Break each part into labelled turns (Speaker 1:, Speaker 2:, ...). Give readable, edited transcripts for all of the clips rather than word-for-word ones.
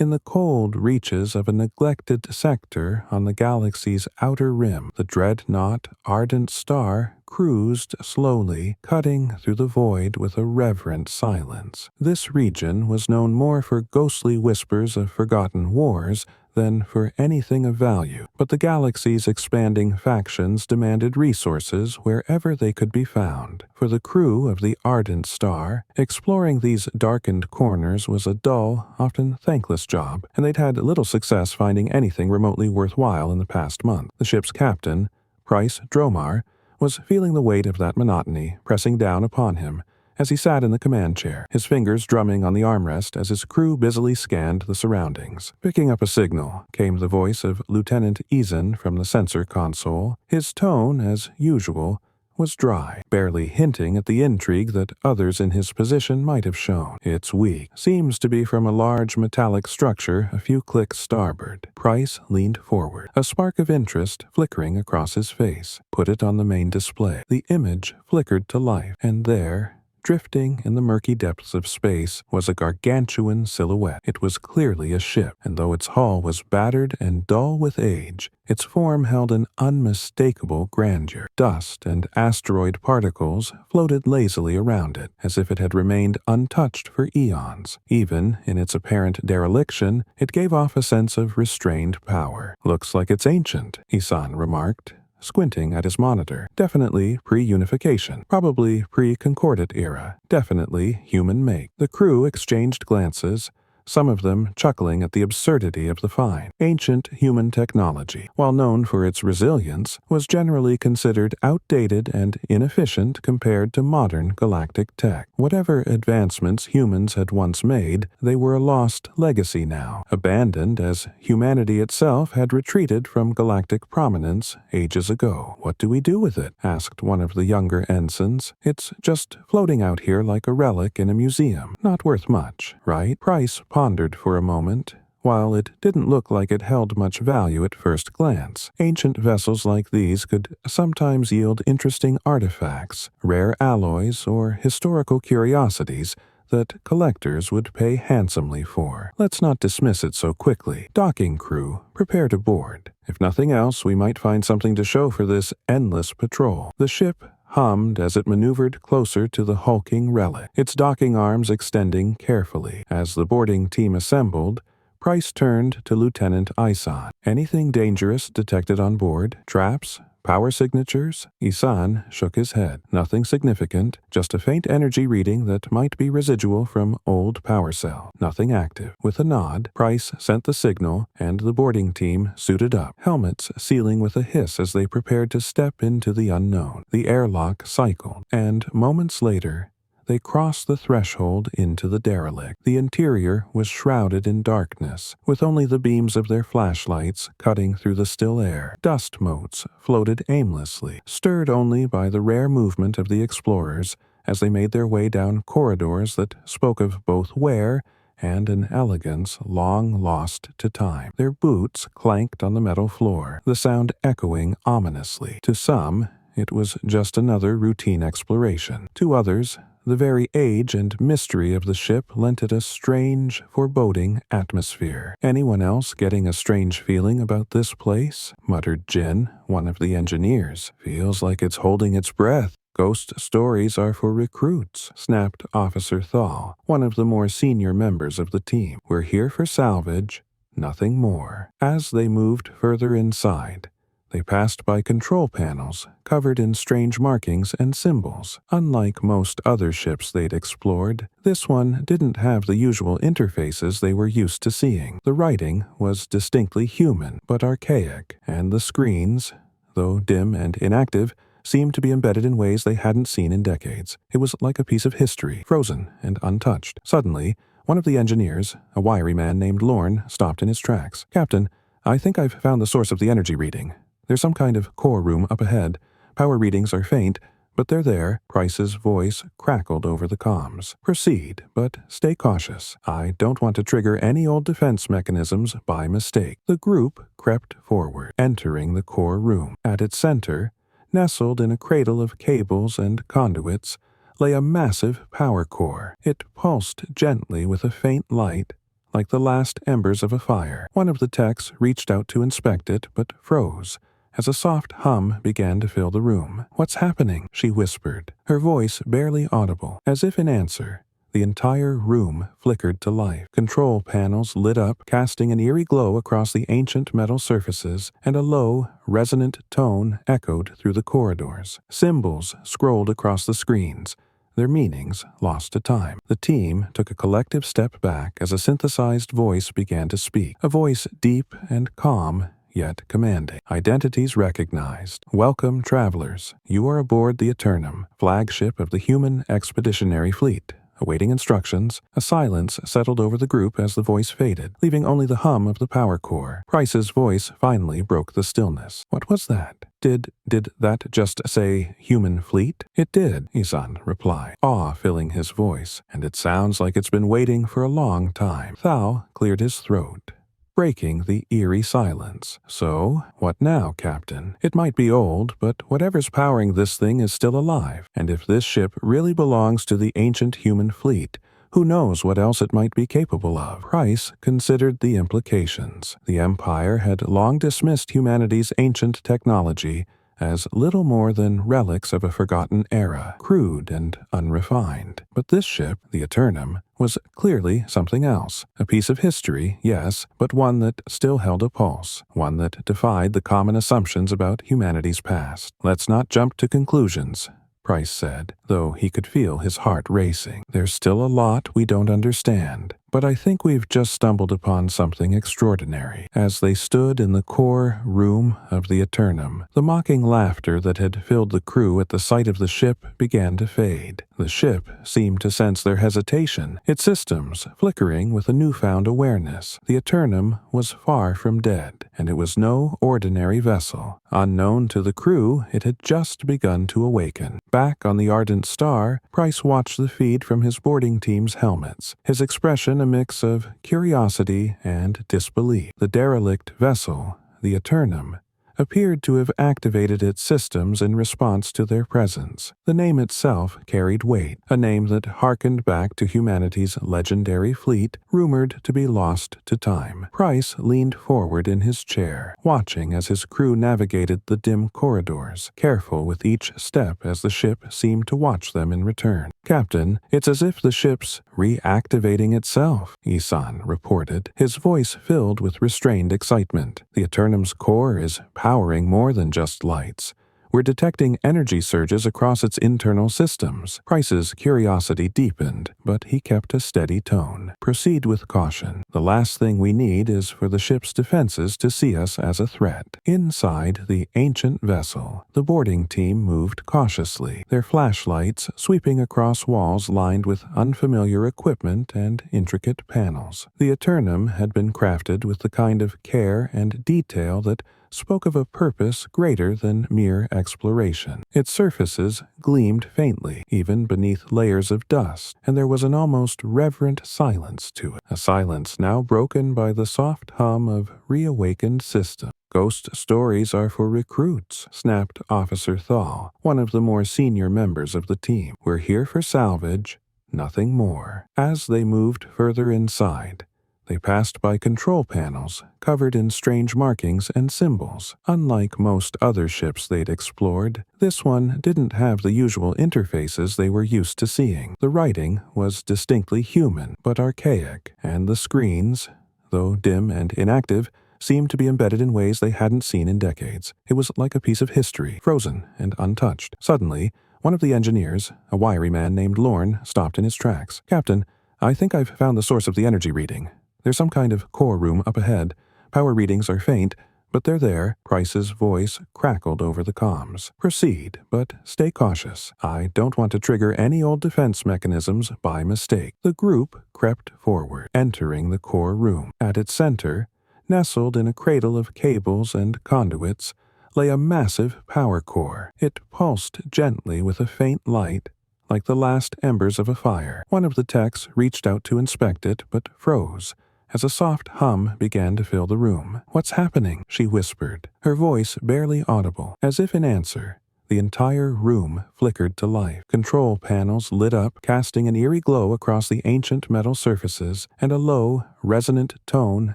Speaker 1: In the cold reaches of a neglected sector on the galaxy's outer rim, the dreadnought Ardent Star cruised slowly, cutting through the void with a reverent silence. This region was known more for ghostly whispers of forgotten wars than for anything of value, but the galaxy's expanding factions demanded resources wherever they could be found. For the crew of the Ardent Star, exploring these darkened corners was a dull, often thankless job, and they'd had little success finding anything remotely worthwhile in the past month. The ship's captain, Price Dromar, was feeling the weight of that monotony pressing down upon him as he sat in the command chair, his fingers drumming on the armrest as his crew busily scanned the surroundings. Picking up a signal came the voice of Lieutenant Eason from the sensor console. His tone, as usual, was dry, barely hinting at the intrigue that others in his position might have shown. "It's weak. Seems to be from a large metallic structure a few clicks starboard." Price leaned forward, a spark of interest flickering across his face. Put it on the main display. The image flickered to life, and there, drifting in the murky depths of space, was a gargantuan silhouette. It was clearly a ship, and though its hull was battered and dull with age, its form held an unmistakable grandeur. Dust and asteroid particles floated lazily around it, as if it had remained untouched for eons. Even in its apparent dereliction, it gave off a sense of restrained power. "Looks like it's ancient," Isan remarked, squinting at his monitor. "Definitely pre-unification. Probably pre-concordate era. Definitely human make." The crew exchanged glances, some of them chuckling at the absurdity of the find. Ancient human technology, while known for its resilience, was generally considered outdated and inefficient compared to modern galactic tech. Whatever advancements humans had once made, they were a lost legacy now, abandoned as humanity itself had retreated from galactic prominence ages ago. "What do we do with it?" asked one of the younger ensigns. "It's just floating out here like a relic in a museum. Not worth much, right?" Price pondered for a moment. While it didn't look like it held much value at first glance, ancient vessels like these could sometimes yield interesting artifacts, rare alloys, or historical curiosities that collectors would pay handsomely for. "Let's not dismiss it so quickly. Docking crew, prepare to board. If nothing else, we might find something to show for this endless patrol." The ship hummed as it maneuvered closer to the hulking relic, its docking arms extending carefully. As the boarding team assembled, Price turned to Lieutenant Isan. "Anything dangerous detected on board? Traps? Power signatures?" Isan shook his head. "Nothing significant, just a faint energy reading that might be residual from old power cell. Nothing active." With a nod, Price sent the signal, and the boarding team suited up, helmets sealing with a hiss as they prepared to step into the unknown. The airlock cycled, and moments later, they crossed the threshold into the derelict. The interior was shrouded in darkness, with only the beams of their flashlights cutting through the still air. Dust motes floated aimlessly, stirred only by the rare movement of the explorers as they made their way down corridors that spoke of both wear and an elegance long lost to time. Their boots clanked on the metal floor, the sound echoing ominously. To some, it was just another routine exploration. To others, the very age and mystery of the ship lent it a strange, foreboding atmosphere. "Anyone else getting a strange feeling about this place?" muttered Jin, one of the engineers. "Feels like it's holding its breath." "Ghost stories are for recruits," snapped Officer Thal, one of the more senior members of the team. "We're here for salvage, nothing more." As they moved further inside, they passed by control panels covered in strange markings and symbols. Unlike most other ships they'd explored, this one didn't have the usual interfaces they were used to seeing. The writing was distinctly human, but archaic, and the screens, though dim and inactive, seemed to be embedded in ways they hadn't seen in decades. It was like a piece of history, frozen and untouched. Suddenly, one of the engineers, a wiry man named Lorne, stopped in his tracks. "Captain, I think I've found the source of the energy reading. There's some kind of core room up ahead. Power readings are faint, but they're there." Price's voice crackled over the comms. "Proceed, but stay cautious. I don't want to trigger any old defense mechanisms by mistake." The group crept forward, entering the core room. At its center, nestled in a cradle of cables and conduits, lay a massive power core. It pulsed gently with a faint light, like the last embers of a fire. One of the techs reached out to inspect it, but froze as a soft hum began to fill the room. "What's happening?" she whispered, her voice barely audible. As if in answer, the entire room flickered to life. Control panels lit up, casting an eerie glow across the ancient metal surfaces, and a low, resonant tone echoed through the corridors. Symbols scrolled across the screens, their meanings lost to time. The team took a collective step back as a synthesized voice began to speak, a voice deep and calm, yet commanding. Identities recognized. "Welcome, travelers. You are aboard the Eternum, flagship of the human expeditionary fleet." Awaiting instructions, a silence settled over the group as the voice faded, leaving only the hum of the power core. Price's voice finally broke the stillness. "What was that? Did that just say human fleet?" "It did," Isan replied, awe filling his voice, "and it sounds like it's been waiting for a long time." Thal cleared his throat, breaking the eerie silence. "So, what now, Captain? It might be old, but whatever's powering this thing is still alive, and if this ship really belongs to the ancient human fleet, who knows what else it might be capable of?" Price considered the implications. The Empire had long dismissed humanity's ancient technology as little more than relics of a forgotten era, crude and unrefined. But this ship, the Eternum, was clearly something else. A piece of history, yes, but one that still held a pulse, one that defied the common assumptions about humanity's past. "Let's not jump to conclusions," Price said, though he could feel his heart racing. "There's still a lot we don't understand, but I think we've just stumbled upon something extraordinary." As they stood in the core room of the Eternum, the mocking laughter that had filled the crew at the sight of the ship began to fade. The ship seemed to sense their hesitation, its systems flickering with a newfound awareness. The Eternum was far from dead, and it was no ordinary vessel. Unknown to the crew, it had just begun to awaken. Back on the Ardent Star, Price watched the feed from his boarding team's helmets, his expression a mix of curiosity and disbelief. The derelict vessel, the Eternum, appeared to have activated its systems in response to their presence. The name itself carried weight, a name that harkened back to humanity's legendary fleet, rumored to be lost to time. Price leaned forward in his chair, watching as his crew navigated the dim corridors, careful with each step as the ship seemed to watch them in return. "Captain, it's as if the ship's reactivating itself," Isan reported, his voice filled with restrained excitement. "The Eternum's core is powering more than just lights. We're detecting energy surges across its internal systems." Price's curiosity deepened, but he kept a steady tone. "Proceed with caution. The last thing we need is for the ship's defenses to see us as a threat." Inside the ancient vessel, the boarding team moved cautiously, their flashlights sweeping across walls lined with unfamiliar equipment and intricate panels. The Eternum had been crafted with the kind of care and detail that spoke of a purpose greater than mere exploration. Its surfaces gleamed faintly, even beneath layers of dust, and there was an almost reverent silence to it, a silence now broken by the soft hum of reawakened systems. "Ghost stories are for recruits," snapped Officer Thal, one of the more senior members of the team. "We're here for salvage, nothing more." As they moved further inside, they passed by control panels covered in strange markings and symbols. Unlike most other ships they'd explored, this one didn't have the usual interfaces they were used to seeing. The writing was distinctly human, but archaic, and the screens, though dim and inactive, seemed to be embedded in ways they hadn't seen in decades. It was like a piece of history, frozen and untouched. Suddenly, one of the engineers, a wiry man named Lorne, stopped in his tracks. "Captain, I think I've found the source of the energy reading. There's some kind of core room up ahead. Power readings are faint, but they're there." Price's voice crackled over the comms. "Proceed, but stay cautious. I don't want to trigger any old defense mechanisms by mistake." The group crept forward, entering the core room. At its center, nestled in a cradle of cables and conduits, lay a massive power core. It pulsed gently with a faint light, like the last embers of a fire. One of the techs reached out to inspect it, but froze as a soft hum began to fill the room. "What's happening?" she whispered, her voice barely audible. As if in answer, The entire room flickered to life. Control panels lit up, casting an eerie glow across the ancient metal surfaces, and a low, resonant tone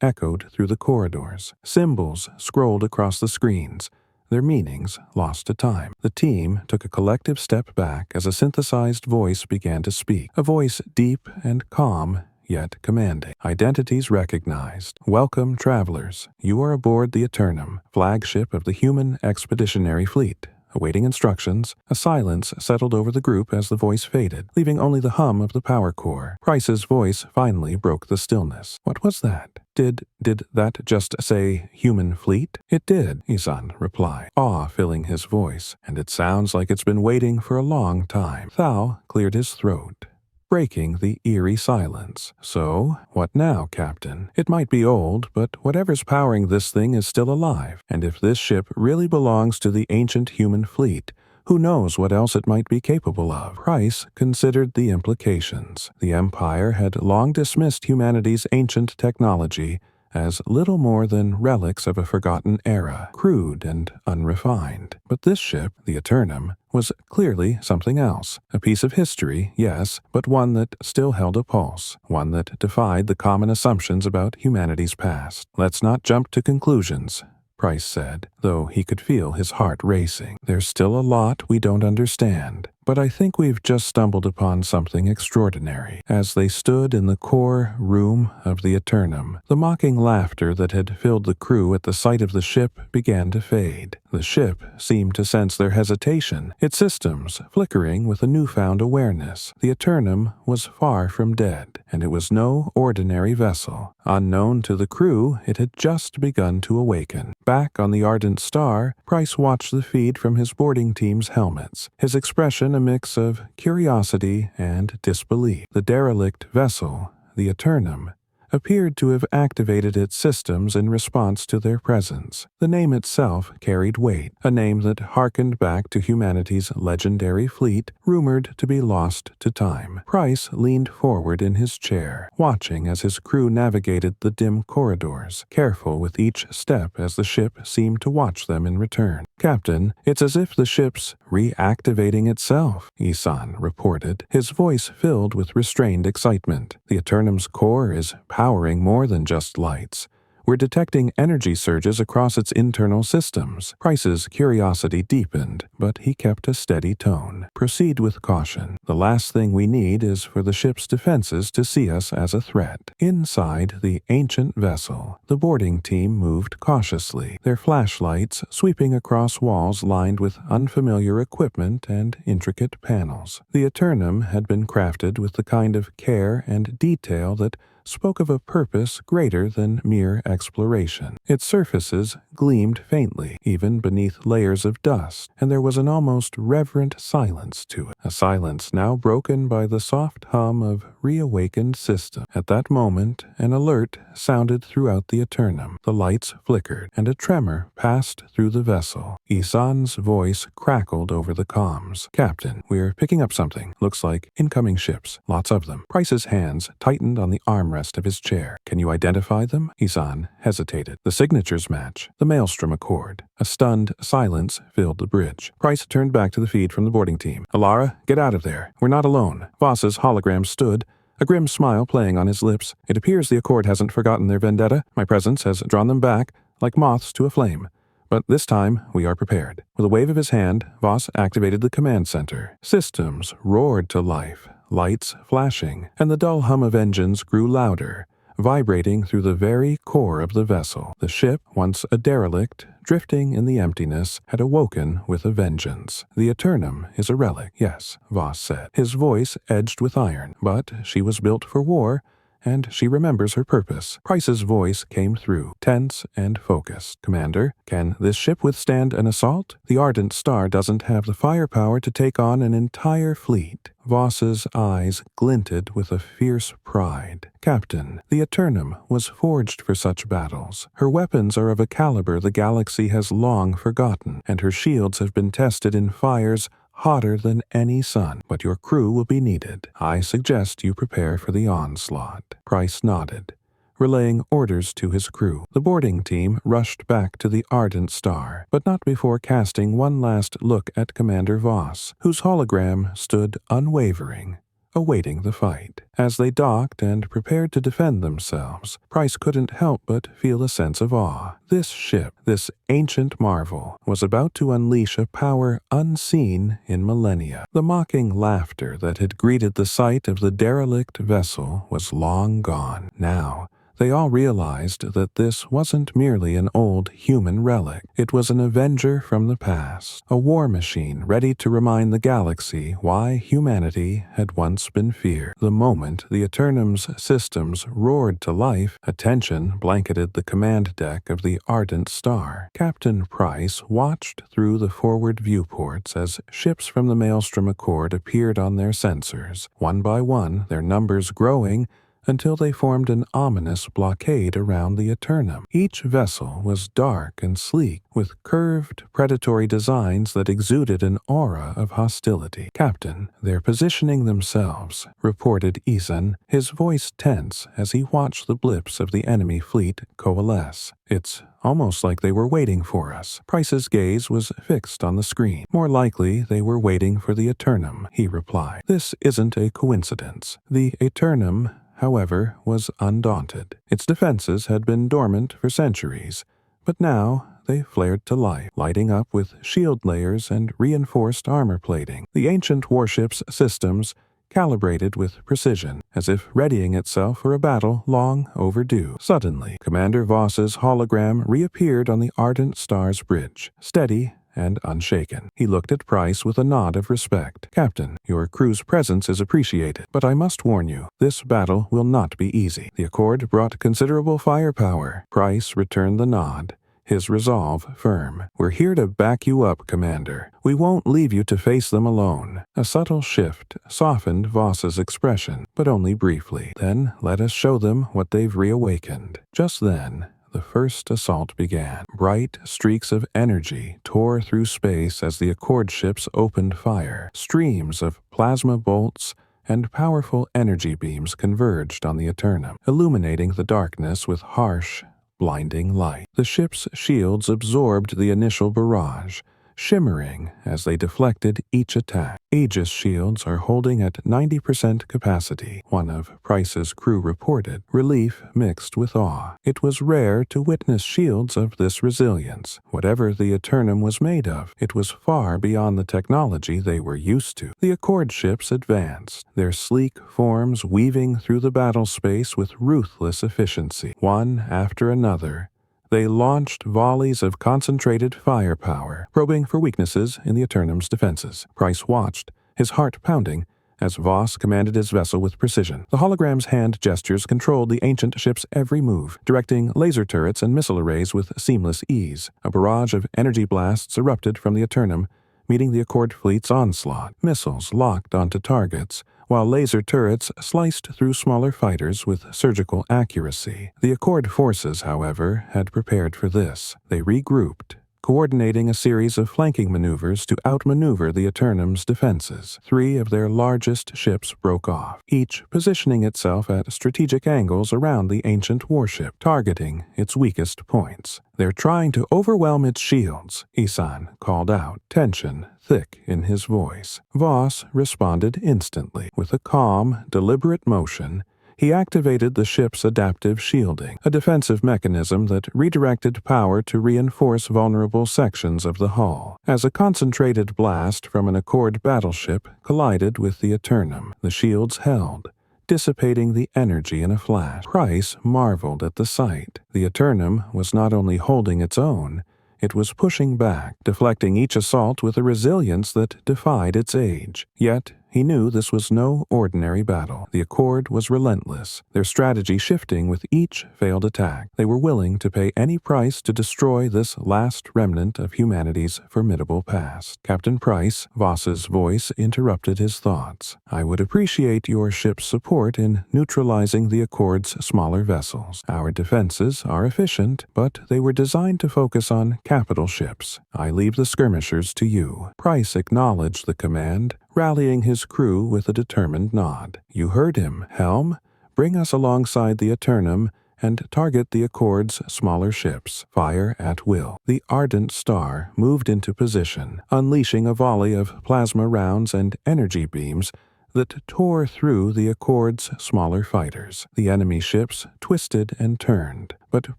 Speaker 1: echoed through the corridors. Symbols scrolled across the screens, their meanings lost to time. The team took a collective step back as a synthesized voice began to speak, a voice deep and calm, yet commanding. Identities recognized. Welcome, travelers. You are aboard the Eternum, flagship of the human expeditionary fleet. Awaiting instructions, a silence settled over the group as the voice faded, leaving only the hum of the power core. Price's voice finally broke the stillness. What was that? Did that just say human fleet? It did, Isan replied, awe filling his voice, and it sounds like it's been waiting for a long time. Thal cleared his throat, breaking the eerie silence. So, what now, Captain? It might be old, but whatever's powering this thing is still alive, and if this ship really belongs to the ancient human fleet, who knows what else it might be capable of? Price considered the implications. The Empire had long dismissed humanity's ancient technology as little more than relics of a forgotten era, crude and unrefined. But this ship, the Eternum, was clearly something else. A piece of history, yes, but one that still held a pulse, one that defied the common assumptions about humanity's past. Let's not jump to conclusions, Price said, though he could feel his heart racing. There's still a lot we don't understand, but I think we've just stumbled upon something extraordinary. As they stood in the core room of the Eternum, the mocking laughter that had filled the crew at the sight of the ship began to fade. The ship seemed to sense their hesitation, its systems flickering with a newfound awareness. The Eternum was far from dead, and it was no ordinary vessel. Unknown to the crew, it had just begun to awaken. Back on the Ardent Star, Price watched the feed from his boarding team's helmets, his expression a mix of curiosity and disbelief. The derelict vessel, the Eternum, appeared to have activated its systems in response to their presence. The name itself carried weight, a name that harkened back to humanity's legendary fleet, rumored to be lost to time. Price leaned forward in his chair, watching as his crew navigated the dim corridors, careful with each step as the ship seemed to watch them in return. Captain, it's as if the ship's reactivating itself, Isan reported, his voice filled with restrained excitement. The Eternum's core is powering more than just lights. We're detecting energy surges across its internal systems. Price's curiosity deepened, but he kept a steady tone. Proceed with caution. The last thing we need is for the ship's defenses to see us as a threat. Inside the ancient vessel, the boarding team moved cautiously, their flashlights sweeping across walls lined with unfamiliar equipment and intricate panels. The Eternum had been crafted with the kind of care and detail that spoke of a purpose greater than mere exploration. Its surfaces gleamed faintly, even beneath layers of dust, and there was an almost reverent silence to it, a silence now broken by the soft hum of reawakened system. At that moment, an alert sounded throughout the Eternum. The lights flickered, and a tremor passed through the vessel. Isan's voice crackled over the comms. Captain, we're picking up something. Looks like incoming ships. Lots of them. Price's hands tightened on the armrest of his chair. Can you identify them? Isan hesitated. The signatures match. The Maelstrom Accord. A stunned silence filled the bridge. Price turned back to the feed from the boarding team. Alara, get out of there. We're not alone. Voss's hologram stood, a grim smile playing on his lips. It appears the Accord hasn't forgotten their vendetta. My presence has drawn them back, like moths to a flame. But this time, we are prepared. With a wave of his hand, Voss activated the command center. Systems roared to life, lights flashing, and the dull hum of engines grew louder, vibrating through the very core of the vessel. The ship, once a derelict, drifting in the emptiness, had awoken with a vengeance. The Eternum is a relic, yes, Voss said, his voice edged with iron, but she was built for war, and she remembers her purpose. Price's voice came through, tense and focused. Commander, can this ship withstand an assault? The Ardent Star doesn't have the firepower to take on an entire fleet. Voss's eyes glinted with a fierce pride. Captain, the Eternum was forged for such battles. Her weapons are of a caliber the galaxy has long forgotten, and her shields have been tested in fires hotter than any sun, but your crew will be needed. I suggest you prepare for the onslaught. Price nodded, relaying orders to his crew. The boarding team rushed back to the Ardent Star, but not before casting one last look at Commander Voss, whose hologram stood unwavering, awaiting the fight. As they docked and prepared to defend themselves, Price couldn't help but feel a sense of awe. This ship, this ancient marvel, was about to unleash a power unseen in millennia. The mocking laughter that had greeted the sight of the derelict vessel was long gone. Now, they all realized that this wasn't merely an old human relic. It was an avenger from the past, a war machine ready to remind the galaxy why humanity had once been feared. The moment the Eternum's systems roared to life, attention blanketed the command deck of the Ardent Star. Captain Price watched through the forward viewports as ships from the Maelstrom Accord appeared on their sensors, one by one, their numbers growing until they formed an ominous blockade around the Eternum. Each vessel was dark and sleek, with curved, predatory designs that exuded an aura of hostility. "Captain, they're positioning themselves," reported Isan, his voice tense as he watched the blips of the enemy fleet coalesce. "It's almost like they were waiting for us." Price's gaze was fixed on the screen. "More likely they were waiting for the Eternum," he replied. "This isn't a coincidence. The Eternum, however, was undaunted. Its defenses had been dormant for centuries, but now they flared to life, lighting up with shield layers and reinforced armor plating. The ancient warship's systems calibrated with precision, as if readying itself for a battle long overdue. Suddenly, Commander Voss's hologram reappeared on the Ardent Star's bridge, steady and unshaken. He looked at Price with a nod of respect. "Captain, your crew's presence is appreciated, but I must warn you, this battle will not be easy." The Accord brought considerable firepower. Price returned the nod, his resolve firm. "We're here to back you up, Commander. We won't leave you to face them alone." A subtle shift softened Voss's expression, but only briefly. "Then let us show them what they've reawakened." Just then, the first assault began. Bright streaks of energy tore through space as the Accord ships opened fire. Streams of plasma bolts and powerful energy beams converged on the Eternum, illuminating the darkness with harsh, blinding light. The ship's shields absorbed the initial barrage, shimmering as they deflected each attack. "Aegis shields are holding at 90% capacity," one of Price's crew reported, relief mixed with awe. It was rare to witness shields of this resilience. Whatever the Eternum was made of, it was far beyond the technology they were used to. The Accord ships advanced, their sleek forms weaving through the battle space with ruthless efficiency. One after another, they launched volleys of concentrated firepower, probing for weaknesses in the Eternum's defenses. Price watched, his heart pounding, as Voss commanded his vessel with precision. The hologram's hand gestures controlled the ancient ship's every move, directing laser turrets and missile arrays with seamless ease. A barrage of energy blasts erupted from the Eternum, meeting the Accord fleet's onslaught. Missiles locked onto targets, while laser turrets sliced through smaller fighters with surgical accuracy. The Accord forces, however, had prepared for this. They regrouped, coordinating a series of flanking maneuvers to outmaneuver the Eternum's defenses. 3 of their largest ships broke off, each positioning itself at strategic angles around the ancient warship, targeting its weakest points. "They're trying to overwhelm its shields," Isan called out, tension thick in his voice. Voss responded instantly. With a calm, deliberate motion, he activated the ship's adaptive shielding, a defensive mechanism that redirected power to reinforce vulnerable sections of the hull. As a concentrated blast from an Accord battleship collided with the Eternum, the shields held, dissipating the energy in a flash. Price marveled at the sight. The Eternum was not only holding its own, it was pushing back, deflecting each assault with a resilience that defied its age. Yet, he knew this was no ordinary battle. The Accord was relentless, their strategy shifting with each failed attack. They were willing to pay any price to destroy this last remnant of humanity's formidable past. "Captain Price," Voss's voice interrupted his thoughts. "I would appreciate your ship's support in neutralizing the Accord's smaller vessels. Our defenses are efficient, but they were designed to focus on capital ships. I leave the skirmishers to you." Price acknowledged the command, rallying his crew with a determined nod. "You heard him, Helm. Bring us alongside the Eternum and target the Accord's smaller ships. Fire at will. The Ardent Star moved into position, unleashing a volley of plasma rounds and energy beams that tore through the Accord's smaller fighters. The enemy ships twisted and turned, but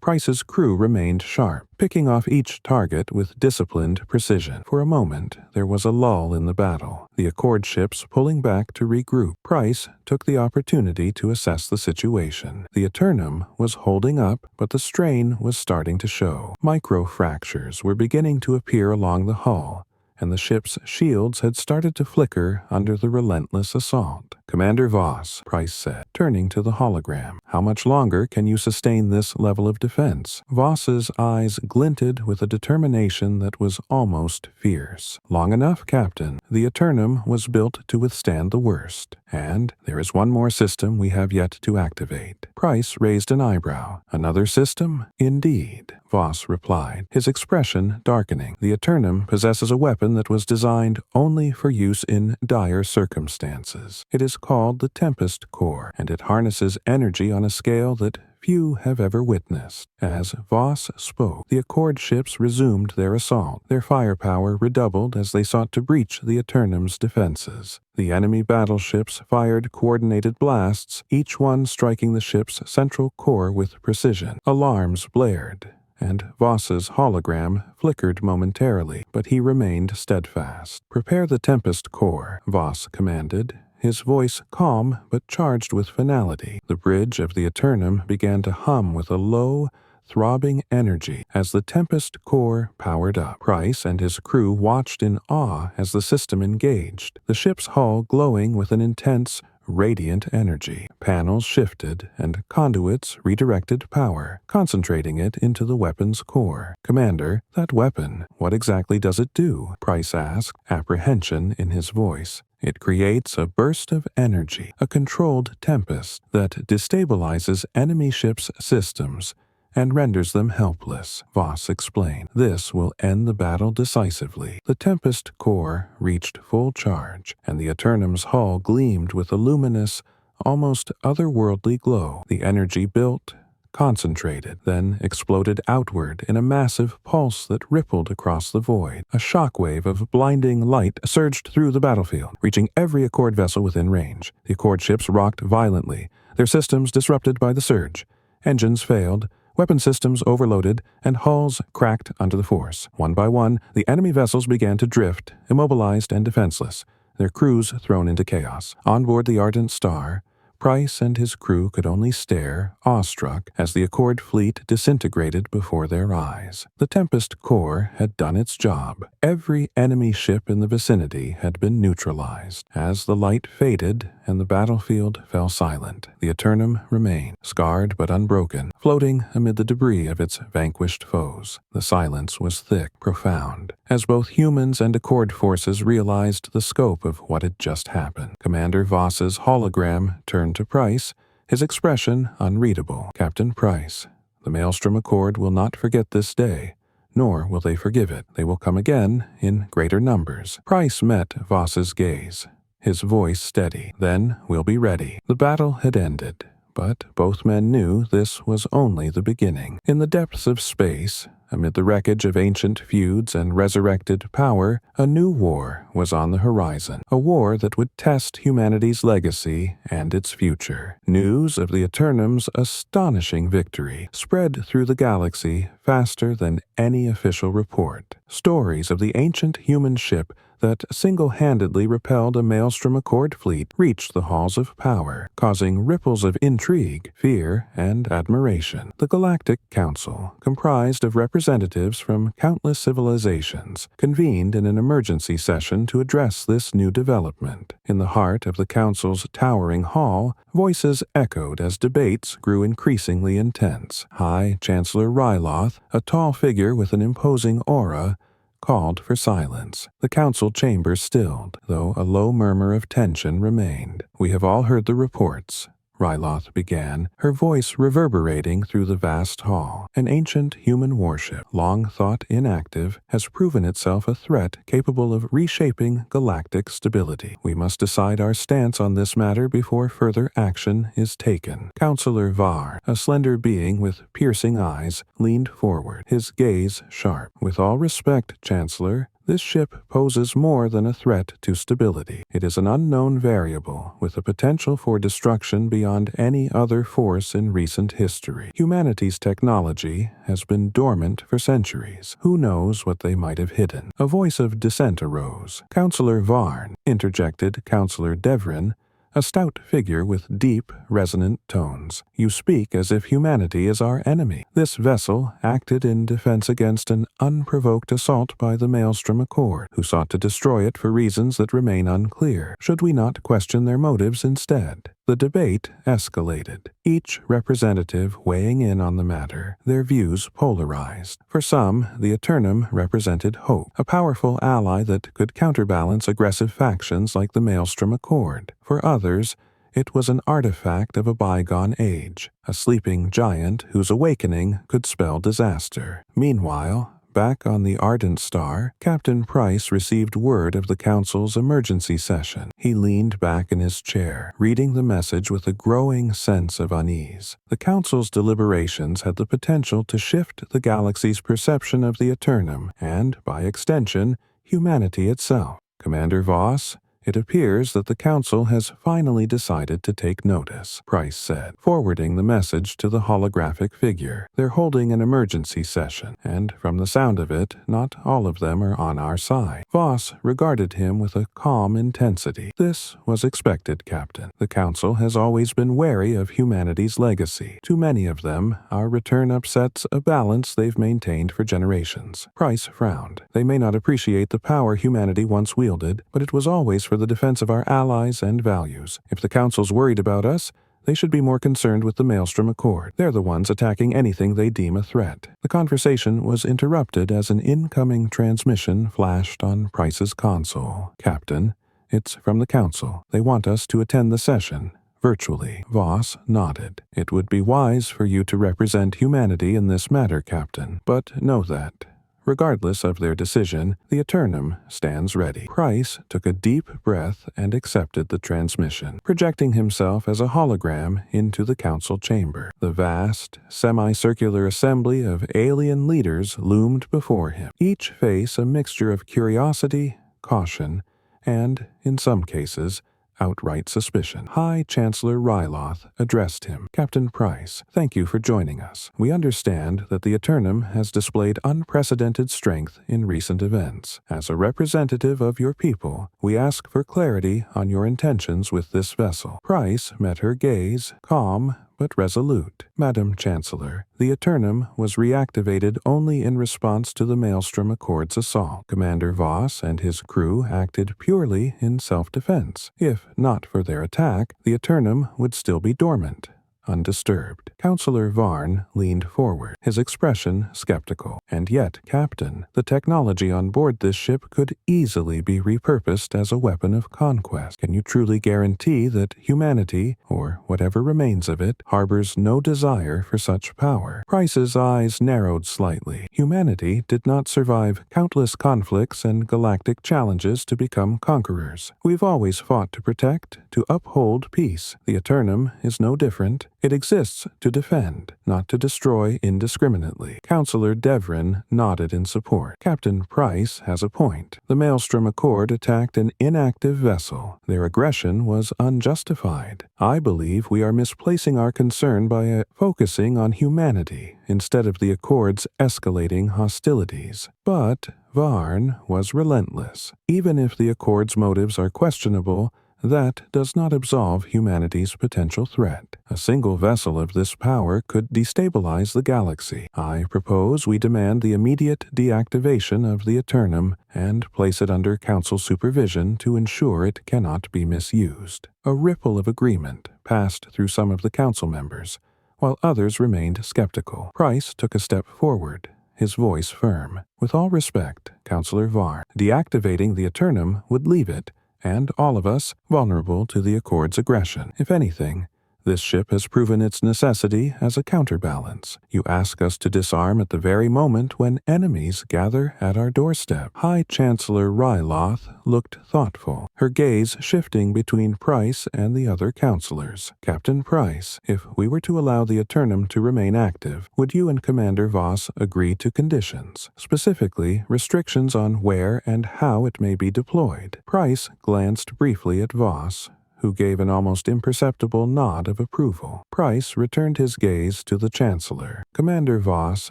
Speaker 1: Price's crew remained sharp, picking off each target with disciplined precision. For a moment, there was a lull in the battle, the Accord ships pulling back to regroup. Price took the opportunity to assess the situation. The Eternum was holding up, but the strain was starting to show. Micro-fractures were beginning to appear along the hull, and the ship's shields had started to flicker under the relentless assault. "Commander Voss," Price said, turning to the hologram, "how much longer can you sustain this level of defense?" Voss's eyes glinted with a determination that was almost fierce. "Long enough, Captain. The Eternum was built to withstand the worst. And there is one more system we have yet to activate." Price raised an eyebrow. "Another system?" "Indeed," Voss replied, his expression darkening. "The Eternum possesses a weapon that was designed only for use in dire circumstances. It is called the Tempest Core, and it harnesses energy on a scale that few have ever witnessed." As Voss spoke, the Accord ships resumed their assault. Their firepower redoubled as they sought to breach the Eternum's defenses. The enemy battleships fired coordinated blasts, each one striking the ship's central core with precision. Alarms blared, and Voss's hologram flickered momentarily, but he remained steadfast. "Prepare the Tempest Core," Voss commanded, his voice calm but charged with finality. The bridge of the Eternum began to hum with a low, throbbing energy as the Tempest Core powered up. Price and his crew watched in awe as the system engaged, the ship's hull glowing with an intense, radiant energy. Panels shifted, and conduits redirected power, concentrating it into the weapon's core. "Commander, that weapon, what exactly does it do?" Price asked, apprehension in his voice. "It creates a burst of energy, a controlled tempest that destabilizes enemy ships' systems and renders them helpless," Voss explained. "This will end the battle decisively." The Tempest Core reached full charge, and the Eternum's hull gleamed with a luminous, almost otherworldly glow. The energy built, concentrated, then exploded outward in a massive pulse that rippled across the void. A shockwave of blinding light surged through the battlefield, reaching every Accord vessel within range. The Accord ships rocked violently, their systems disrupted by the surge. Engines failed, weapon systems overloaded, and hulls cracked under the force. One by one, the enemy vessels began to drift, immobilized and defenseless, their crews thrown into chaos. On board the Ardent Star, Price and his crew could only stare, awestruck, as the Accord fleet disintegrated before their eyes. The Tempest Core had done its job. Every enemy ship in the vicinity had been neutralized. As the light faded and the battlefield fell silent, the Eternum remained, scarred but unbroken, floating amid the debris of its vanquished foes. The silence was thick, profound, as both humans and Accord forces realized the scope of what had just happened. Commander Voss's hologram turned to Price, his expression unreadable. "Captain Price, the Maelstrom Accord will not forget this day, nor will they forgive it. They will come again in greater numbers." Price met Voss's gaze, his voice steady. "Then we'll be ready." The battle had ended, but both men knew this was only the beginning. In the depths of space, amid the wreckage of ancient feuds and resurrected power, a new war was on the horizon, a war that would test humanity's legacy and its future. News of the Eternum's astonishing victory spread through the galaxy faster than any official report. Stories of the ancient human ship that single-handedly repelled a Maelstrom Accord fleet reached the halls of power, causing ripples of intrigue, fear, and admiration. The Galactic Council, comprised of representatives from countless civilizations, convened in an emergency session to address this new development. In the heart of the Council's towering hall, voices echoed as debates grew increasingly intense. High Chancellor Ryloth, a tall figure with an imposing aura, called for silence. The council chamber stilled, though a low murmur of tension remained. "We have all heard the reports," Ryloth began, her voice reverberating through the vast hall. An ancient human warship, long thought inactive, has proven itself a threat capable of reshaping galactic stability. We must decide our stance on this matter before further action is taken. Counselor Var, a slender being with piercing eyes, leaned forward, his gaze sharp. With all respect, Chancellor, this ship poses more than a threat to stability. It is an unknown variable with a potential for destruction beyond any other force in recent history. Humanity's technology has been dormant for centuries. Who knows what they might have hidden? A voice of dissent arose. Counselor Varn, interjected Counselor Devrin, a stout figure with deep, resonant tones. You speak as if humanity is our enemy. This vessel acted in defense against an unprovoked assault by the Maelstrom Accord, who sought to destroy it for reasons that remain unclear. Should we not question their motives instead? The debate escalated, each representative weighing in on the matter, their views polarized. For some, the Eternum represented hope, a powerful ally that could counterbalance aggressive factions like the Maelstrom Accord. For others, it was an artifact of a bygone age, a sleeping giant whose awakening could spell disaster. Meanwhile, back on the Ardent Star, Captain Price received word of the Council's emergency session. He leaned back in his chair, reading the message with a growing sense of unease. The Council's deliberations had the potential to shift the galaxy's perception of the Eternum, and, by extension, humanity itself. Commander Voss, it appears that the Council has finally decided to take notice, Price said, forwarding the message to the holographic figure. They're holding an emergency session, and from the sound of it, not all of them are on our side. Voss regarded him with a calm intensity. This was expected, Captain. The Council has always been wary of humanity's legacy. Too many of them, our return upsets a balance they've maintained for generations. Price frowned. They may not appreciate the power humanity once wielded, but it was always for the defense of our allies and values. If the Council's worried about us, they should be more concerned with the Maelstrom Accord. They're the ones attacking anything they deem a threat. The conversation was interrupted as an incoming transmission flashed on Price's console. Captain, it's from the Council. They want us to attend the session. Virtually. Voss nodded. It would be wise for you to represent humanity in this matter, Captain. But know that, regardless of their decision, the Eternum stands ready. Price took a deep breath and accepted the transmission, projecting himself as a hologram into the council chamber. The vast, semicircular assembly of alien leaders loomed before him, each face a mixture of curiosity, caution, and, in some cases, outright suspicion. High Chancellor Ryloth addressed him. Captain Price, thank you for joining us. We understand that the Eternum has displayed unprecedented strength in recent events. As a representative of your people, we ask for clarity on your intentions with this vessel. Price met her gaze, calm but resolute. Madam Chancellor, the Eternum was reactivated only in response to the Maelstrom Accord's assault. Commander Voss and his crew acted purely in self-defense. If not for their attack, the Eternum would still be dormant, undisturbed. Counselor Varn leaned forward, his expression skeptical. And yet, Captain, the technology on board this ship could easily be repurposed as a weapon of conquest. Can you truly guarantee that humanity, or whatever remains of it, harbors no desire for such power? Price's eyes narrowed slightly. Humanity did not survive countless conflicts and galactic challenges to become conquerors. We've always fought to protect, to uphold peace. The Eternum is no different. It exists to defend, not to destroy indiscriminately. Counselor Devrin nodded in support. Captain Price has a point. The Maelstrom Accord attacked an inactive vessel. Their aggression was unjustified. I believe we are misplacing our concern by focusing on humanity instead of the Accord's escalating hostilities. But Varn was relentless. Even if the Accord's motives are questionable, that does not absolve humanity's potential threat. A single vessel of this power could destabilize the galaxy. I propose we demand the immediate deactivation of the Eternum and place it under Council supervision to ensure it cannot be misused. A ripple of agreement passed through some of the Council members, while others remained skeptical. Price took a step forward, his voice firm. With all respect, Counselor Varn, deactivating the Eternum would leave it, and all of us, vulnerable to the Accord's aggression. If anything, This ship has proven its necessity as a counterbalance. You ask us to disarm at the very moment when enemies gather at our doorstep." High Chancellor Ryloth looked thoughtful, her gaze shifting between Price and the other counselors. "Captain Price, if we were to allow the Eternum to remain active, would you and Commander Voss agree to conditions, specifically restrictions on where and how it may be deployed?" Price glanced briefly at Voss, who gave an almost imperceptible nod of approval. Price returned his gaze to the Chancellor. "Commander Voss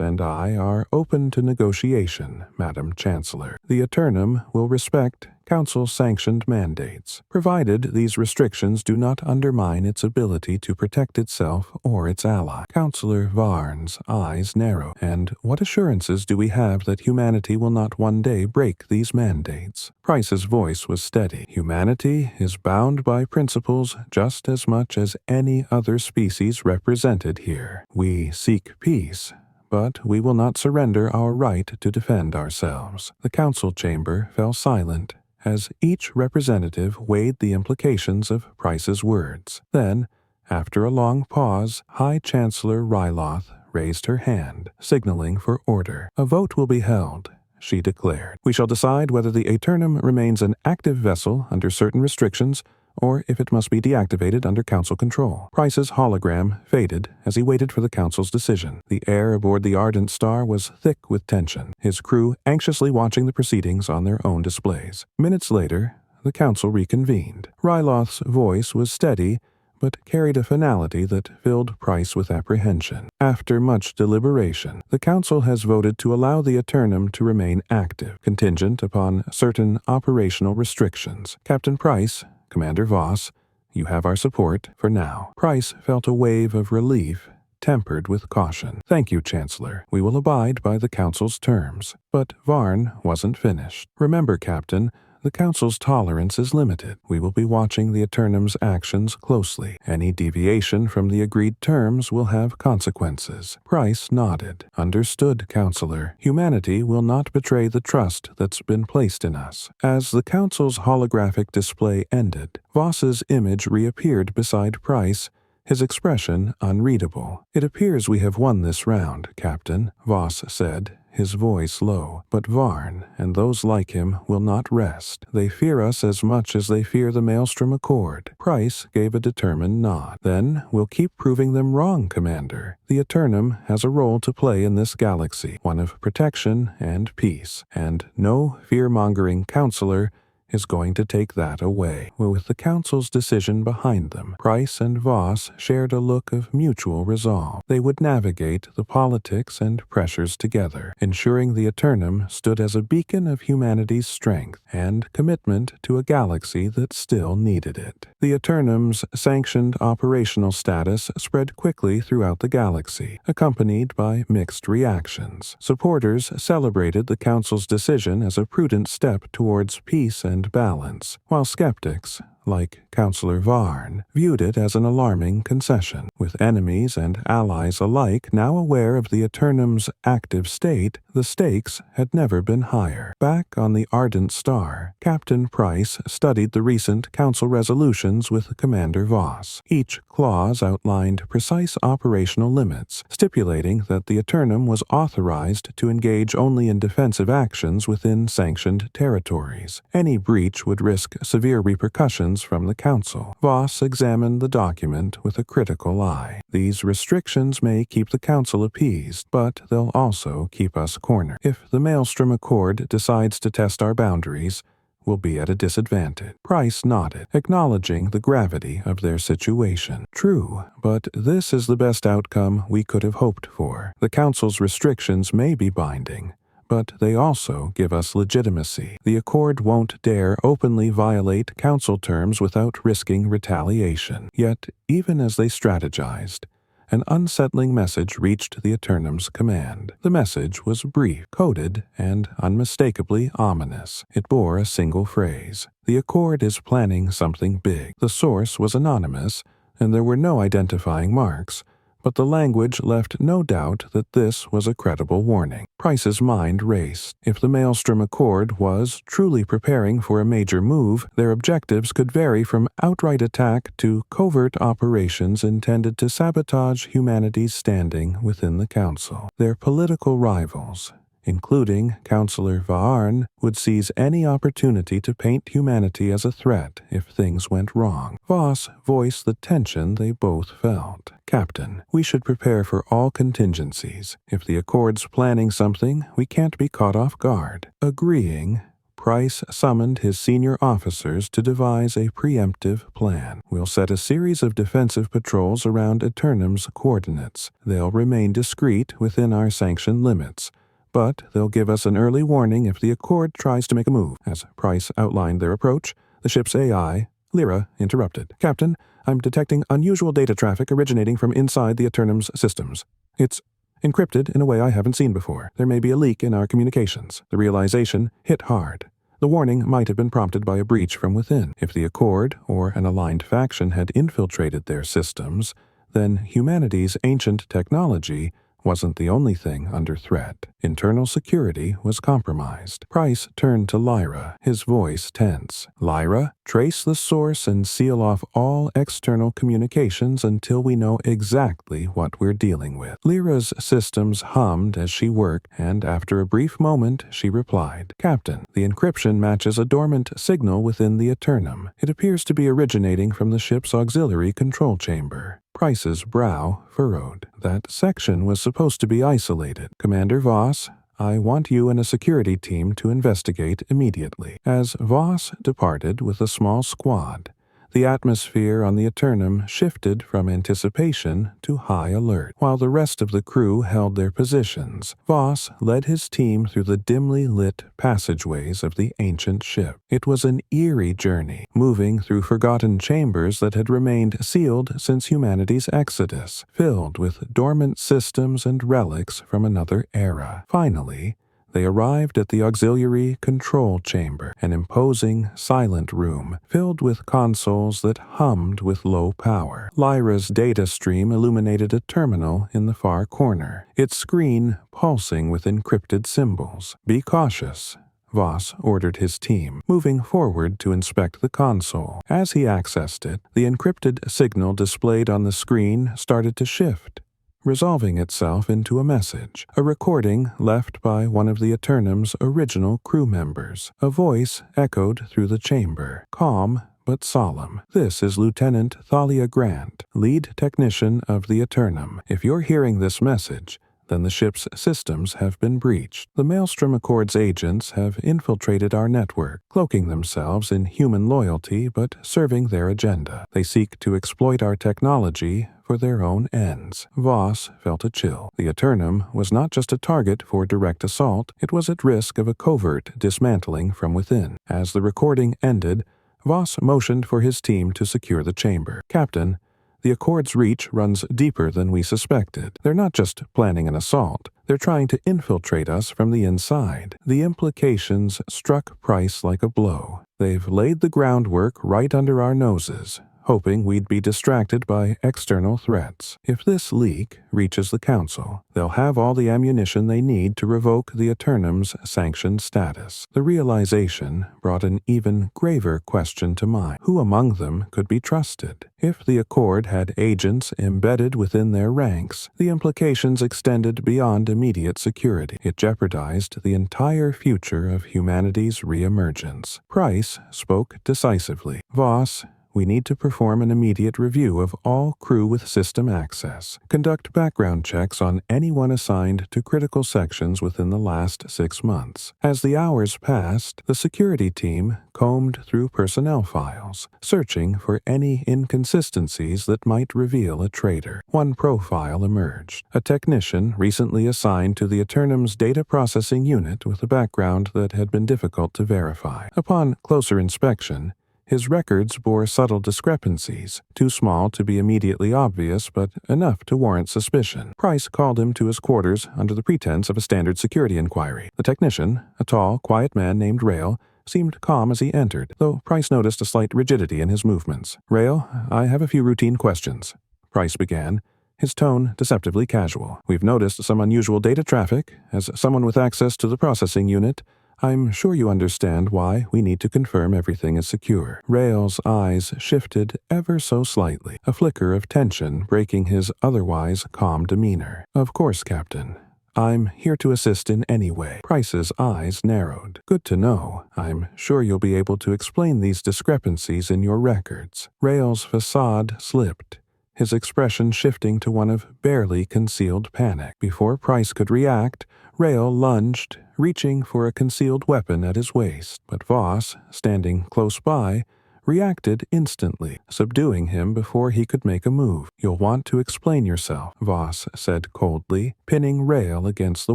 Speaker 1: and I are open to negotiation, Madam Chancellor. The Eternum will respect Council-sanctioned mandates, provided these restrictions do not undermine its ability to protect itself or its ally." Councillor Varn's eyes narrowed. "And what assurances do we have that humanity will not one day break these mandates?" Price's voice was steady. "Humanity is bound by principles just as much as any other species represented here. We seek peace, but we will not surrender our right to defend ourselves." The council chamber fell silent as each representative weighed the implications of Price's words. Then, after a long pause, High Chancellor Ryloth raised her hand, signaling for order. "A vote will be held," she declared. "We shall decide whether the Eternum remains an active vessel under certain restrictions, or if it must be deactivated under Council control." Price's hologram faded as he waited for the Council's decision. The air aboard the Ardent Star was thick with tension, his crew anxiously watching the proceedings on their own displays. Minutes later, the Council reconvened. Ryloth's voice was steady, but carried a finality that filled Price with apprehension. "After much deliberation, the Council has voted to allow the Eternum to remain active, contingent upon certain operational restrictions. Captain Price, Commander Voss, you have our support for now." Price felt a wave of relief, tempered with caution. "Thank you, Chancellor. We will abide by the Council's terms." But Varn wasn't finished. "Remember, Captain, the Council's tolerance is limited. We will be watching the Eternum's actions closely. Any deviation from the agreed terms will have consequences." Price nodded. "Understood, Counselor. Humanity will not betray the trust that's been placed in us." As the Council's holographic display ended, Voss's image reappeared beside Price, his expression unreadable. "It appears we have won this round, Captain," Voss said, his voice low. "But Varn, and those like him, will not rest. They fear us as much as they fear the Maelstrom Accord." Price gave a determined nod. "Then we'll keep proving them wrong, Commander. The Eternum has a role to play in this galaxy, one of protection and peace, and no fear-mongering counselor is going to take that away." With the Council's decision behind them, Price and Voss shared a look of mutual resolve. They would navigate the politics and pressures together, ensuring the Eternum stood as a beacon of humanity's strength and commitment to a galaxy that still needed it. The Eternum's sanctioned operational status spread quickly throughout the galaxy, accompanied by mixed reactions. Supporters celebrated the Council's decision as a prudent step towards peace and balance, while skeptics, like Councillor Varn, viewed it as an alarming concession. With enemies and allies alike now aware of the Eternum's active state, the stakes had never been higher. Back on the Ardent Star, Captain Price studied the recent Council resolutions with Commander Voss. Each clause outlined precise operational limits, stipulating that the Eternum was authorized to engage only in defensive actions within sanctioned territories. Any breach would risk severe repercussions from the Council. Voss examined the document with a critical eye. "These restrictions may keep the Council appeased, but they'll also keep us cornered. If the Maelstrom Accord decides to test our boundaries, we'll be at a disadvantage." Price nodded, acknowledging the gravity of their situation. "True, but this is the best outcome we could have hoped for. The Council's restrictions may be binding, but they also give us legitimacy. The Accord won't dare openly violate Council terms without risking retaliation." Yet, even as they strategized, an unsettling message reached the Eternum's command. The message was brief, coded, and unmistakably ominous. It bore a single phrase: "The Accord is planning something big." The source was anonymous, and there were no identifying marks, but the language left no doubt that this was a credible warning. Price's mind raced. If the Maelstrom Accord was truly preparing for a major move, their objectives could vary from outright attack to covert operations intended to sabotage humanity's standing within the Council. Their political rivals, including Councillor Vaarn, would seize any opportunity to paint humanity as a threat if things went wrong. Voss voiced the tension they both felt. "Captain, we should prepare for all contingencies. If the Accord's planning something, we can't be caught off guard." Agreeing, Price summoned his senior officers to devise a preemptive plan. "We'll set a series of defensive patrols around Eternum's coordinates. They'll remain discreet within our sanctioned limits, but they'll give us an early warning if the Accord tries to make a move." As Price outlined their approach, the ship's AI, Lyra, interrupted. "Captain, I'm detecting unusual data traffic originating from inside the Eternum's systems. It's encrypted in a way I haven't seen before. There may be a leak in our communications." The realization hit hard. The warning might have been prompted by a breach from within. If the Accord or an aligned faction had infiltrated their systems, then humanity's ancient technology wasn't the only thing under threat. Internal security was compromised. Price turned to Lyra, his voice tense. "Lyra, trace the source and seal off all external communications until we know exactly what we're dealing with." Lyra's systems hummed as she worked, and after a brief moment she replied, "Captain, the encryption matches a dormant signal within the Eternum. It appears to be originating from the ship's auxiliary control chamber." Price's brow furrowed. That section was supposed to be isolated. "Commander Voss, I want you and a security team to investigate immediately." As Voss departed with a small squad, the atmosphere on the Eternum shifted from anticipation to high alert. While the rest of the crew held their positions, Voss led his team through the dimly lit passageways of the ancient ship. It was an eerie journey, moving through forgotten chambers that had remained sealed since humanity's exodus, filled with dormant systems and relics from another era. Finally, they arrived at the auxiliary control chamber, an imposing, silent room filled with consoles that hummed with low power. Lyra's data stream illuminated a terminal in the far corner, its screen pulsing with encrypted symbols. "Be cautious," Voss ordered his team, moving forward to inspect the console. As he accessed it, the encrypted signal displayed on the screen started to shift, resolving itself into a message, a recording left by one of the Eternum's original crew members. A voice echoed through the chamber, calm but solemn. "This is Lieutenant Thalia Grant, lead technician of the Eternum. If you're hearing this message, then the ship's systems have been breached. The Maelstrom Accord's agents have infiltrated our network, cloaking themselves in human loyalty but serving their agenda. They seek to exploit our technology for their own ends." Voss felt a chill. The Eternum was not just a target for direct assault, it was at risk of a covert dismantling from within. As the recording ended, Voss motioned for his team to secure the chamber. "Captain, the Accord's reach runs deeper than we suspected. They're not just planning an assault, they're trying to infiltrate us from the inside." The implications struck Price like a blow. "They've laid the groundwork right under our noses, hoping we'd be distracted by external threats. If this leak reaches the Council, they'll have all the ammunition they need to revoke the Eternum's sanctioned status." The realization brought an even graver question to mind. Who among them could be trusted? If the Accord had agents embedded within their ranks, the implications extended beyond immediate security. It jeopardized the entire future of humanity's reemergence. Price spoke decisively. "Voss, we need to perform an immediate review of all crew with system access. Conduct background checks on anyone assigned to critical sections within the last 6 months." As the hours passed, the security team combed through personnel files, searching for any inconsistencies that might reveal a traitor. One profile emerged, a technician recently assigned to the Eternum's data processing unit with a background that had been difficult to verify. Upon closer inspection, his records bore subtle discrepancies, too small to be immediately obvious but enough to warrant suspicion. Price called him to his quarters under the pretense of a standard security inquiry. The technician, a tall, quiet man named Rail, seemed calm as he entered, though Price noticed a slight rigidity in his movements. "Rail, I have a few routine questions," Price began, his tone deceptively casual. "We've noticed some unusual data traffic. As someone with access to the processing unit, I'm sure you understand why we need to confirm everything is secure." Rael's eyes shifted ever so slightly, a flicker of tension breaking his otherwise calm demeanor. "Of course, Captain. I'm here to assist in any way." Price's eyes narrowed. "Good to know. I'm sure you'll be able to explain these discrepancies in your records." Rael's facade slipped, his expression shifting to one of barely concealed panic. Before Price could react, Rael lunged, reaching for a concealed weapon at his waist, but Voss, standing close by, reacted instantly, subduing him before he could make a move. "You'll want to explain yourself," Voss said coldly, pinning Rael against the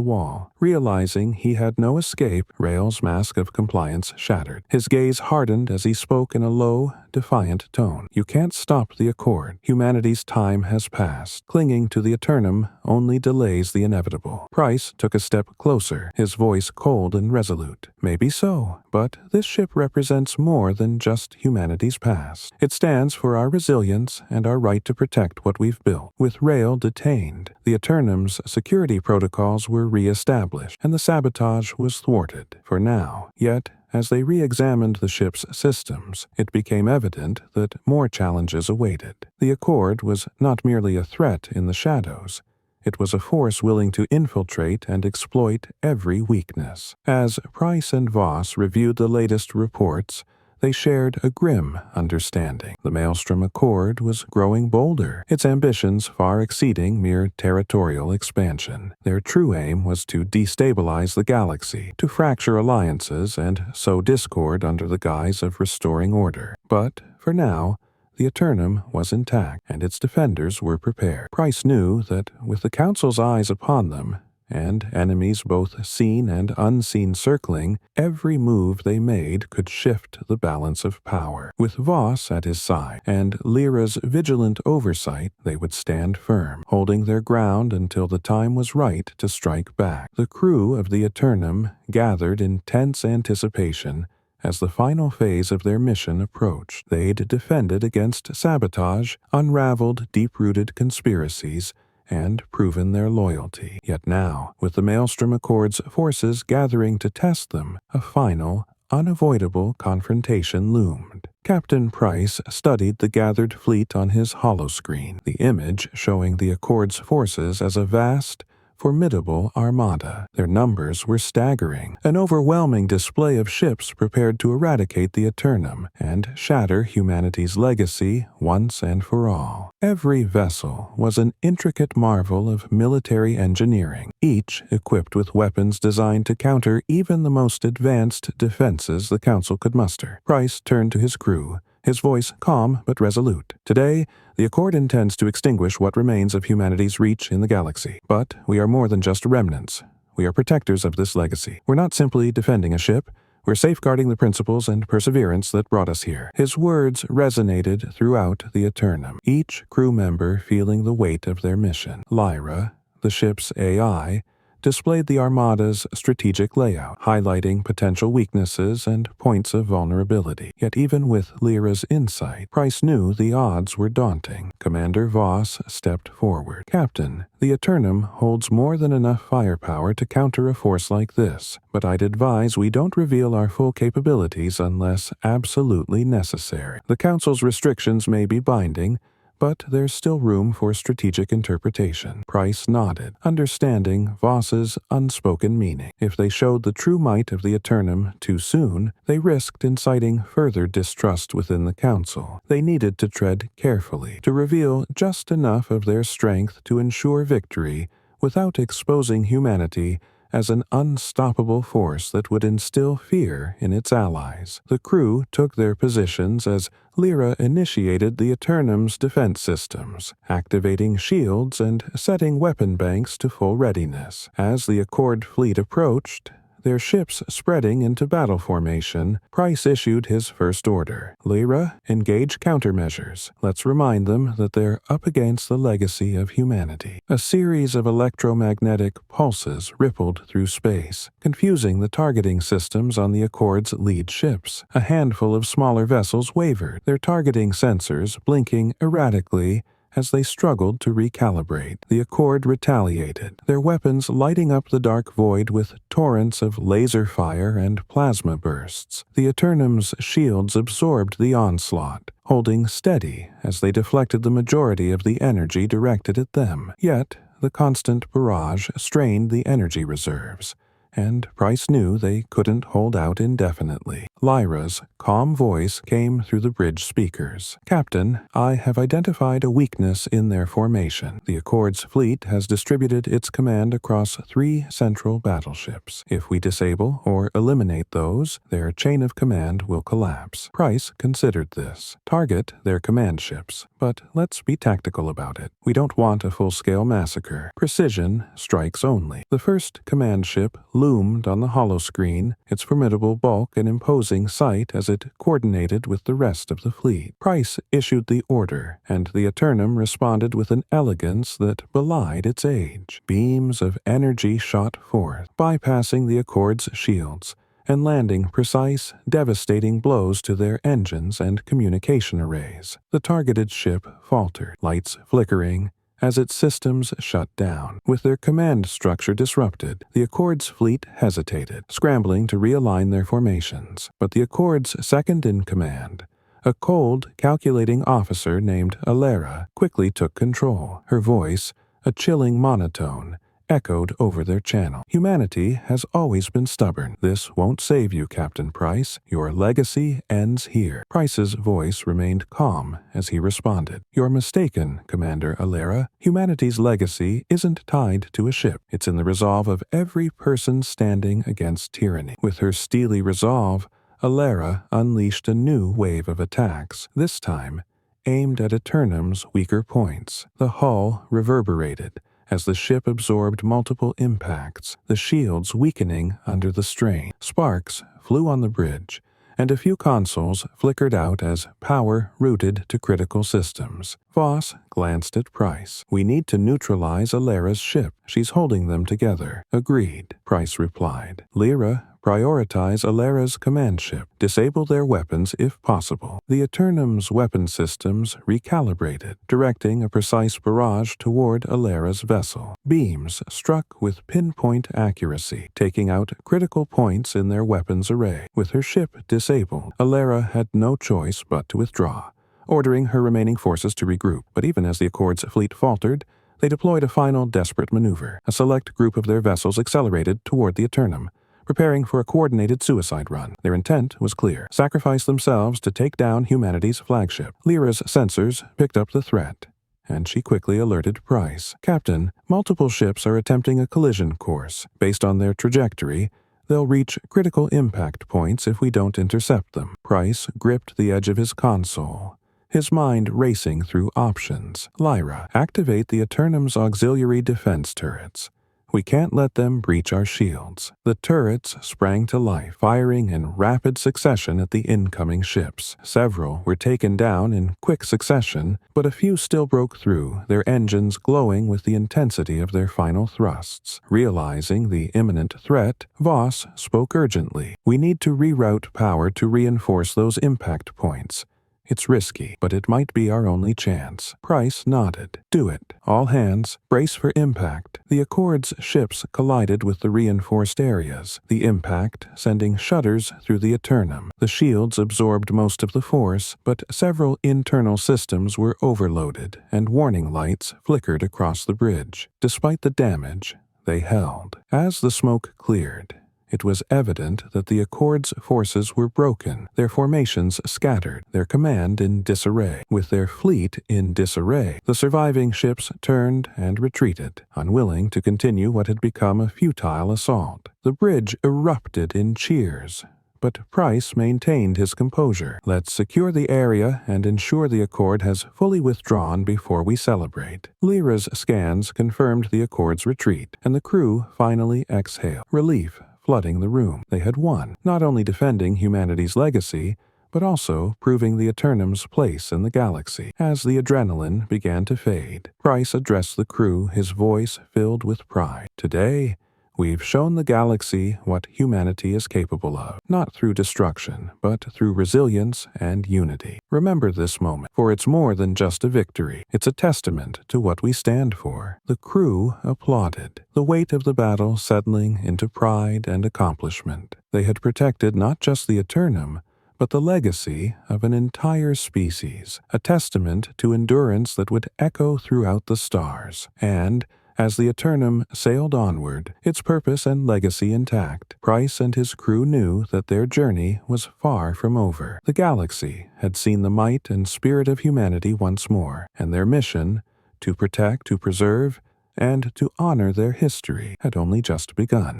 Speaker 1: wall. Realizing he had no escape, Rael's mask of compliance shattered. His gaze hardened as he spoke in a low, defiant tone. "You can't stop the Accord. Humanity's time has passed. Clinging to the Eternum only delays the inevitable." Price took a step closer, his voice cold and resolute. "Maybe so, but this ship represents more than just humanity's past. It stands for our resilience and our right to protect what we've built." With Rael detained, the Eternum's security protocols were re-established, and the sabotage was thwarted, for now. Yet, as they re-examined the ship's systems, it became evident that more challenges awaited. The Accord was not merely a threat in the shadows. It was a force willing to infiltrate and exploit every weakness. As Price and Voss reviewed the latest reports, they shared a grim understanding. The Maelstrom Accord was growing bolder, its ambitions far exceeding mere territorial expansion. Their true aim was to destabilize the galaxy, to fracture alliances and sow discord under the guise of restoring order. But, for now, the Eternum was intact, and its defenders were prepared. Price knew that with the Council's eyes upon them, and enemies both seen and unseen circling, every move they made could shift the balance of power. With Voss at his side, and Lyra's vigilant oversight, they would stand firm, holding their ground until the time was right to strike back. The crew of the Eternum gathered in tense anticipation as the final phase of their mission approached. They'd defended against sabotage, unraveled deep-rooted conspiracies, and proven their loyalty. Yet now, with the Maelstrom Accord's forces gathering to test them, a final, unavoidable confrontation loomed. Captain Price studied the gathered fleet on his holoscreen, the image showing the Accord's forces as a vast, formidable armada. Their numbers were staggering, an overwhelming display of ships prepared to eradicate the Eternum and shatter humanity's legacy once and for all. Every vessel was an intricate marvel of military engineering, each equipped with weapons designed to counter even the most advanced defenses the Council could muster. Price turned to his crew, his voice calm but resolute. "Today, the Accord intends to extinguish what remains of humanity's reach in the galaxy. But we are more than just remnants. We are protectors of this legacy. We're not simply defending a ship. We're safeguarding the principles and perseverance that brought us here." His words resonated throughout the Eternum, each crew member feeling the weight of their mission. Lyra, the ship's AI, displayed the Armada's strategic layout, highlighting potential weaknesses and points of vulnerability. Yet even with Lyra's insight, Price knew the odds were daunting. Commander Voss stepped forward. "Captain, the Eternum holds more than enough firepower to counter a force like this, but I'd advise we don't reveal our full capabilities unless absolutely necessary. The Council's restrictions may be binding, but there's still room for strategic interpretation." Price nodded, understanding Voss's unspoken meaning. If they showed the true might of the Eternum too soon, they risked inciting further distrust within the Council. They needed to tread carefully, to reveal just enough of their strength to ensure victory without exposing humanity as an unstoppable force that would instill fear in its allies. The crew took their positions as Lyra initiated the Eternum's defense systems, activating shields and setting weapon banks to full readiness. As the Accord fleet approached, their ships spreading into battle formation, Price issued his first order. "Lyra, engage countermeasures. Let's remind them that they're up against the legacy of humanity." A series of electromagnetic pulses rippled through space, confusing the targeting systems on the Accord's lead ships. A handful of smaller vessels wavered, their targeting sensors blinking erratically As they struggled to recalibrate, the Accord retaliated, their weapons lighting up the dark void with torrents of laser fire and plasma bursts. The Eternum's shields absorbed the onslaught, holding steady as they deflected the majority of the energy directed at them. Yet, the constant barrage strained the energy reserves, and Price knew they couldn't hold out indefinitely. Lyra's calm voice came through the bridge speakers. "Captain, I have identified a weakness in their formation. The Accord's fleet has distributed its command across 3 central battleships. If we disable or eliminate those, their chain of command will collapse." Price considered this. Target their command ships, but let's be tactical about it. We don't want a full-scale massacre. Precision strikes only. The first command ship loomed on the holoscreen, its formidable bulk an imposing sight as it coordinated with the rest of the fleet. Price issued the order, and the Eternum responded with an elegance that belied its age. Beams of energy shot forth, bypassing the Accord's shields, and landing precise, devastating blows to their engines and communication arrays. The targeted ship faltered, lights flickering, as its systems shut down. With their command structure disrupted, the Accord's fleet hesitated, scrambling to realign their formations. But the Accord's second-in-command, a cold, calculating officer named Alara, quickly took control. Her voice, a chilling monotone, echoed over their channel. "Humanity has always been stubborn. This won't save you, Captain Price. Your legacy ends here." Price's voice remained calm as he responded. "You're mistaken, Commander Alara. Humanity's legacy isn't tied to a ship. It's in the resolve of every person standing against tyranny." With her steely resolve, Alara unleashed a new wave of attacks, this time aimed at Eternum's weaker points. The hull reverberated as the ship absorbed multiple impacts, the shields weakening under the strain. Sparks flew on the bridge, and a few consoles flickered out as power routed to critical systems. Voss glanced at Price. "We need to neutralize Alara's ship. She's holding them together." "Agreed," Price replied. "Lyra, prioritize Alara's command ship. Disable their weapons if possible." The Eternum's weapon systems recalibrated, directing a precise barrage toward Alara's vessel. Beams struck with pinpoint accuracy, taking out critical points in their weapons array. With her ship disabled, Alara had no choice but to withdraw, ordering her remaining forces to regroup. But even as the Accord's fleet faltered, they deployed a final desperate maneuver. A select group of their vessels accelerated toward the Eternum, preparing for a coordinated suicide run. Their intent was clear: sacrifice themselves to take down humanity's flagship. Lyra's sensors picked up the threat, and she quickly alerted Price. "Captain, multiple ships are attempting a collision course. Based on their trajectory, they'll reach critical impact points if we don't intercept them." Price gripped the edge of his console, his mind racing through options. "Lyra, activate the Eternum's auxiliary defense turrets. We can't let them breach our shields." The turrets sprang to life, firing in rapid succession at the incoming ships. Several were taken down in quick succession, but a few still broke through, their engines glowing with the intensity of their final thrusts. Realizing the imminent threat, Voss spoke urgently. "We need to reroute power to reinforce those impact points. It's risky, but it might be our only chance." Price nodded. "Do it. All hands, brace for impact." The Accord's ships collided with the reinforced areas, the impact sending shudders through the Eternum. The shields absorbed most of the force, but several internal systems were overloaded, and warning lights flickered across the bridge. Despite the damage, they held. As the smoke cleared, it was evident that the Accord's forces were broken, their formations scattered, their command in disarray. With their fleet in disarray, the surviving ships turned and retreated, unwilling to continue what had become a futile assault. The bridge erupted in cheers, but Price maintained his composure. "Let's secure the area and ensure the Accord has fully withdrawn before we celebrate." Lyra's scans confirmed the Accord's retreat, and the crew finally exhaled, relief flooding the room. They had won, not only defending humanity's legacy, but also proving the Eternum's place in the galaxy. As the adrenaline began to fade, Price addressed the crew, his voice filled with pride. "Today, We've shown the galaxy what humanity is capable of, not through destruction, but through resilience and unity. Remember this moment, for it's more than just a victory. It's a testament to what we stand for. The crew applauded, the weight of the battle settling into pride and accomplishment. They had protected not just the Eternum, but the legacy of an entire species, a testament to endurance that would echo throughout the stars. And as the Eternum sailed onward, its purpose and legacy intact, Price and his crew knew that their journey was far from over. The galaxy had seen the might and spirit of humanity once more, and their mission, to protect, to preserve, and to honor their history, had only just begun.